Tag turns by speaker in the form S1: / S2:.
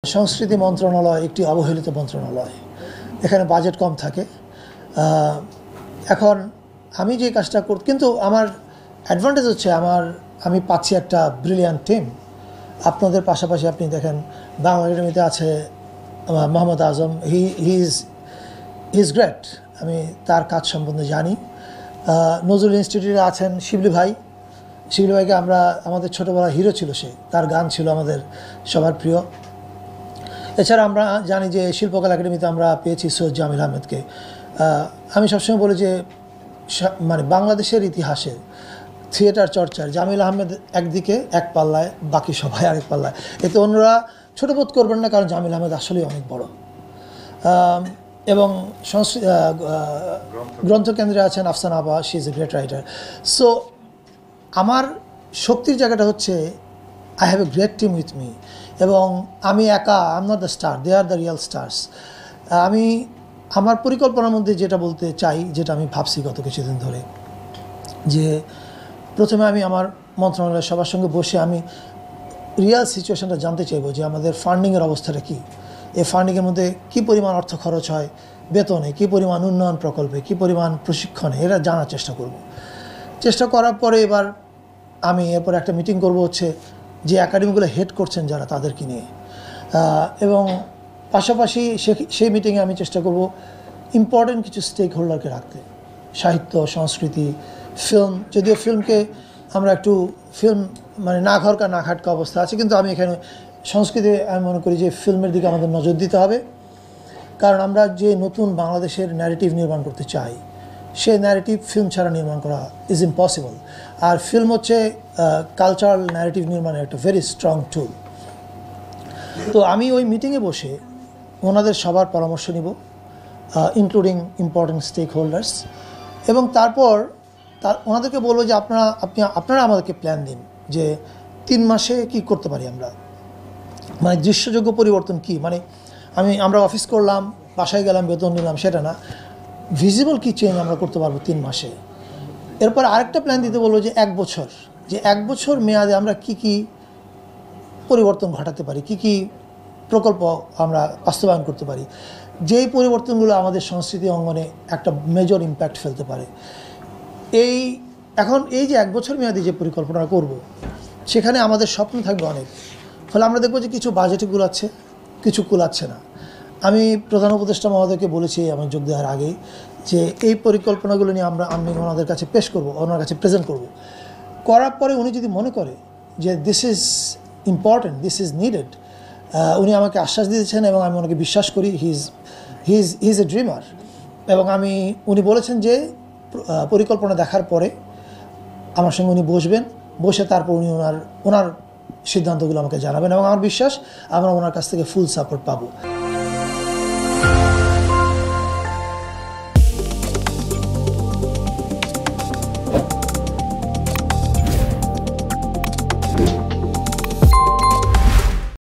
S1: সংস্কৃতি মন্ত্রণালয় একটি অবহেলিত মন্ত্রণালয়। এখানে বাজেট কম থাকে। এখন আমি যে কাজটা করতে, কিন্তু আমার অ্যাডভান্টেজ হচ্ছে আমি পাচ্ছি একটা ব্রিলিয়ান্ট টিম। আপনাদের পাশাপাশি আপনি দেখেন বাংলা একাডেমিতে আছে Mohammad Azam. He is great. আমি তার কাজ সম্বন্ধে জানি। নজরুল ইনস্টিটিউটে আছেন শিবলি ভাইকে আমাদের ছোটোবেলা হিরো ছিল সে, তার গান ছিল আমাদের সবার প্রিয়। এছাড়া আমরা জানি যে শিল্পকলা একাডেমিতে আমরা পেয়েছি সৈয়দ জামিল আহমেদকে। আমি সবসময় বলি যে মানে বাংলাদেশের ইতিহাসে থিয়েটার চর্চার জামিল আহমেদ একদিকে এক পাল্লায়, বাকি সবাই আরেক পাল্লায়। এতে অন্যরা ছোটো বোধ করবেন না, কারণ জামিল আহমেদ আসলেই অনেক বড়। এবং গ্রন্থকেন্দ্রে আছেন আফসানা আপা, she is a great writer. So আমার শক্তির জায়গাটা হচ্ছে I have a great team with me. এবং আমি একা, I am not the star, they are the real stars. আমি আমার পরিকল্পনার মধ্যে যেটা বলতে চাই, যেটা আমি ভাবছি গত কিছুদিন ধরে, যে প্রথমে আমি আমার মন্ত্রণালয়ের সবার সঙ্গে বসে আমি রিয়াল সিচুয়েশনটা জানতে চাইব যে আমাদের ফান্ডিংয়ের অবস্থাটা কী, এই ফান্ডিংয়ের মধ্যে কী পরিমাণ অর্থ খরচ হয় বেতনে, কী পরিমাণ উন্নয়ন প্রকল্পে, কী পরিমাণ প্রশিক্ষণে, এরা জানার চেষ্টা করার পরে এবার আমি এরপর একটা মিটিং করব হচ্ছে যে একাডেমিগুলো হেড করছেন যারা, তাদেরকে নিয়ে। এবং পাশাপাশি সেই মিটিংয়ে আমি চেষ্টা করব ইম্পর্টেন্ট কিছু স্টেক হোল্ডারকে রাখতে। সাহিত্য, সংস্কৃতি, ফিল্ম, যদিও ফিল্মকে আমরা একটু মানে না ঘরকা না খাটকা অবস্থা আছে, কিন্তু আমি এখানে সংস্কৃতি, আমি মনে করি যে ফিল্মের দিকে আমাদের নজর দিতে হবে। কারণ আমরা যে নতুন বাংলাদেশের ন্যারেটিভ নির্মাণ করতে চাই, সেই ন্যারেটিভ ফিল্ম ছাড়া নির্মাণ করা ইজ ইম্পসিবল। আর ফিল্ম হচ্ছে কালচারাল ন্যারেটিভ নির্মাণের একটা ভেরি স্ট্রং টুল। তো আমি ওই মিটিংয়ে বসে ওনাদের সবার পরামর্শ নিব, ইনক্লুডিং ইম্পর্টেন্ট স্টেক হোল্ডার্স, এবং তারপর ওনাদেরকে বলবো যে আপনারা আমাদেরকে প্ল্যান দিন যে 3 মাসে কি করতে পারি আমরা। মানে দৃশ্যযোগ্য পরিবর্তন কি, মানে আমরা অফিস করলাম, বাসায় গেলাম, বেতন নিলাম, সেটা না, ভিজিবল কি চেঞ্জ আমরা করতে পারবো 3 মাসে। এরপর আরেকটা প্ল্যান দিতে বলবো যে 1 বছর মেয়াদে আমরা কি পরিবর্তন ঘটাতে পারি, কি প্রকল্প আমরা বাস্তবায়ন করতে পারি, যেই পরিবর্তনগুলো আমাদের সংস্কৃতি অঙ্গনে একটা মেজর ইম্প্যাক্ট ফেলতে পারে। এখন এই যে 1 বছর মেয়াদী যে পরিকল্পনা করব, সেখানে আমাদের স্বপ্ন থাকবে অনেক। ফলে আমরা দেখবো যে কিছু বাজেটে কুলাচ্ছে, কিছু কুলাচ্ছে না। আমি প্রধান উপদেষ্টা মহোদয়কে বলেছি আমার যোগ দেওয়ার আগেই যে এই পরিকল্পনাগুলো নিয়ে আমি ওনাদের কাছে পেশ করব, ওনার কাছে প্রেজেন্ট করব। করার পরে উনি যদি মনে করে যে this is important, this is needed, উনি আমাকে আশ্বাস দিয়েছেন এবং আমি ওনাকে বিশ্বাস করি। He is a dreamer. এবং উনি বলেছেন যে পরিকল্পনা দেখার পরে আমার সঙ্গে উনি বসে তারপর উনি ওনার সিদ্ধান্তগুলো আমাকে জানাবেন, এবং আমার বিশ্বাস আমরা ওনার কাছ থেকে ফুল সাপোর্ট পাবো।